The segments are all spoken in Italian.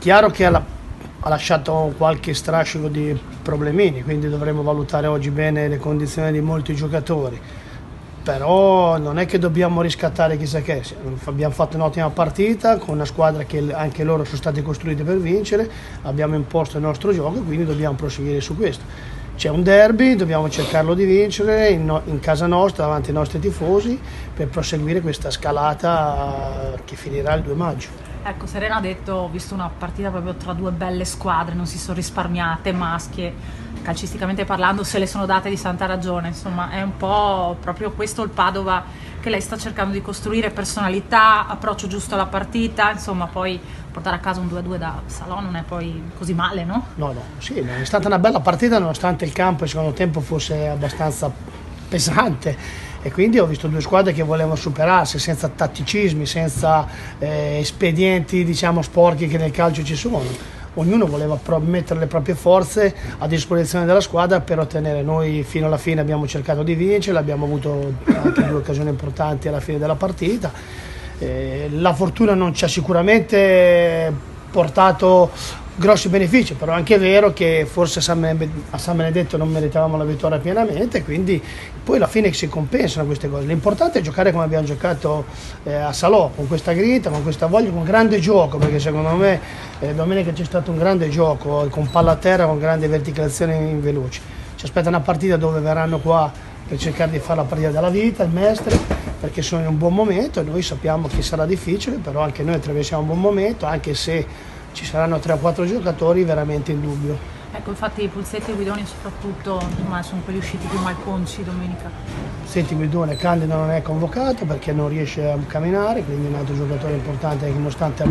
chiaro che ha lasciato qualche strascico di problemini, quindi dovremo valutare oggi bene le condizioni di molti giocatori. Però non è che dobbiamo riscattare chissà che, abbiamo fatto un'ottima partita con una squadra che anche loro sono stati costruiti per vincere, abbiamo imposto il nostro gioco, quindi dobbiamo proseguire su questo. C'è un derby, dobbiamo cercarlo di vincere in casa nostra davanti ai nostri tifosi per proseguire questa scalata che finirà il 2 maggio. Ecco, Serena ha detto: ho visto una partita proprio tra due belle squadre, non si sono risparmiate, maschie, calcisticamente parlando se le sono date di santa ragione. Insomma, è un po' proprio questo il Padova che lei sta cercando di costruire: personalità, approccio giusto alla partita, insomma, poi portare a casa un 2-2 da Salò non è poi così male, no? No, sì, è stata una bella partita nonostante il campo il secondo tempo fosse abbastanza pesante. E quindi ho visto due squadre che volevano superarsi senza tatticismi, senza espedienti diciamo sporchi che nel calcio ci sono. Ognuno voleva mettere le proprie forze a disposizione della squadra per ottenere. Noi fino alla fine abbiamo cercato di vincere, abbiamo avuto anche due occasioni importanti alla fine della partita. La fortuna non ci ha sicuramente portato grossi benefici, però è anche vero che forse a San Benedetto non meritavamo la vittoria pienamente, quindi poi alla fine si compensano queste cose. L'importante è giocare come abbiamo giocato a Salò, con questa grinta, con questa voglia, con grande gioco, perché secondo me domenica c'è stato un grande gioco, con palla a terra, con grande verticalazione veloce. Ci aspetta una partita dove verranno qua per cercare di fare la partita della vita, il Mestre, perché sono in un buon momento e noi sappiamo che sarà difficile, però anche noi attraversiamo un buon momento, anche se ci saranno 3 o 4 giocatori veramente in dubbio. Ecco, infatti Pulsetti e Guidoni soprattutto sono quelli usciti più malconci domenica. Senti, Guidone, Candido non è convocato perché non riesce a camminare, quindi è un altro giocatore importante che nonostante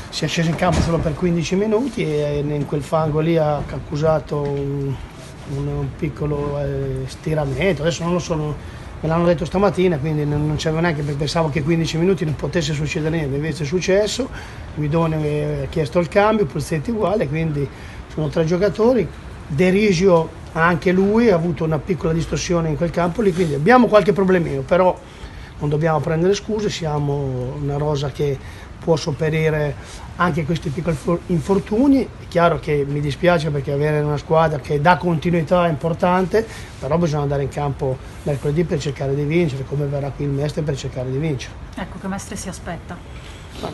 sia sceso in campo solo per 15 minuti e in quel fango lì ha accusato un piccolo stiramento, adesso non lo so. Me l'hanno detto stamattina, quindi non c'avevo neanche, perché pensavo che 15 minuti non potesse succedere niente, invece è successo. Guidone ha chiesto il cambio, Pulsetti uguale, quindi sono 3 giocatori. Derisio anche lui ha avuto una piccola distorsione in quel campo lì, quindi abbiamo qualche problemino, però non dobbiamo prendere scuse, siamo una rosa che può sopperire anche questi piccoli infortuni. È chiaro che mi dispiace perché avere una squadra che dà continuità è importante, però bisogna andare in campo mercoledì per cercare di vincere, come verrà qui il Mestre per cercare di vincere. Ecco, che Mestre si aspetta?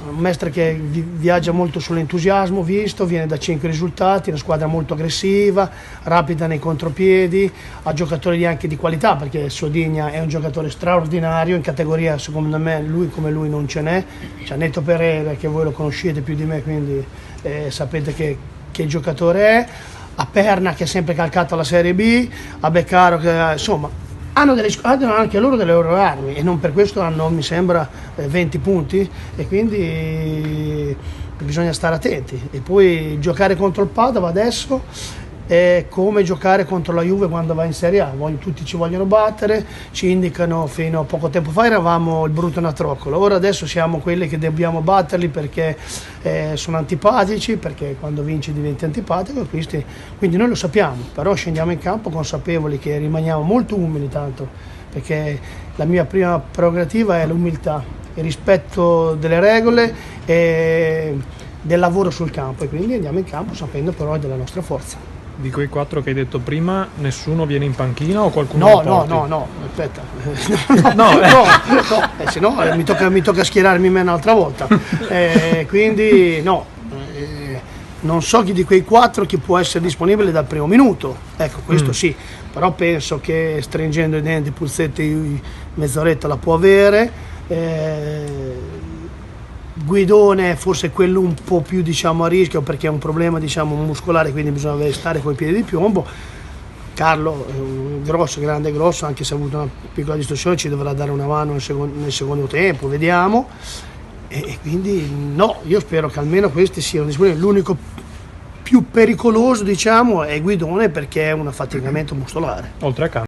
Un Mestre che viaggia molto sull'entusiasmo visto, viene da 5 risultati, una squadra molto aggressiva, rapida nei contropiedi, ha giocatori anche di qualità, perché Sodigna è un giocatore straordinario, in categoria secondo me lui come lui non ce n'è. C'è Neto Pereira che voi lo conoscete più di me, quindi sapete che giocatore è, a Perna che è sempre calcato alla Serie B, a Beccaro che insomma hanno anche loro delle loro armi e non per questo hanno, mi sembra, 20 punti, e quindi bisogna stare attenti. E poi giocare contro il Padova adesso è come giocare contro la Juve quando va in Serie A, tutti ci vogliono battere, ci indicano, fino a poco tempo fa eravamo il brutto natroccolo, ora adesso siamo quelli che dobbiamo batterli perché sono antipatici, perché quando vinci diventi antipatico, quindi noi lo sappiamo, però scendiamo in campo consapevoli che rimaniamo molto umili, tanto perché la mia prima prerogativa è l'umiltà, il rispetto delle regole e del lavoro sul campo, e quindi andiamo in campo sapendo però della nostra forza. Di quei 4 che hai detto prima, nessuno viene in panchina o qualcuno? No, aspetta. No, se no mi tocca schierarmi me un'altra volta. Quindi no, non so chi di quei 4 chi può essere disponibile dal primo minuto. Ecco, questo sì, però penso che stringendo i denti Pulsetti mezz'oretta la può avere. Guidone forse quello un po' più a rischio perché è un problema muscolare, quindi bisogna stare coi piedi di piombo. Carlo è un grande grosso, anche se ha avuto una piccola distorsione, ci dovrà dare una mano nel secondo tempo, vediamo. E quindi no, io spero che almeno questi siano disponibili. L'unico più pericoloso è Guidone perché è un affaticamento muscolare. Oltre a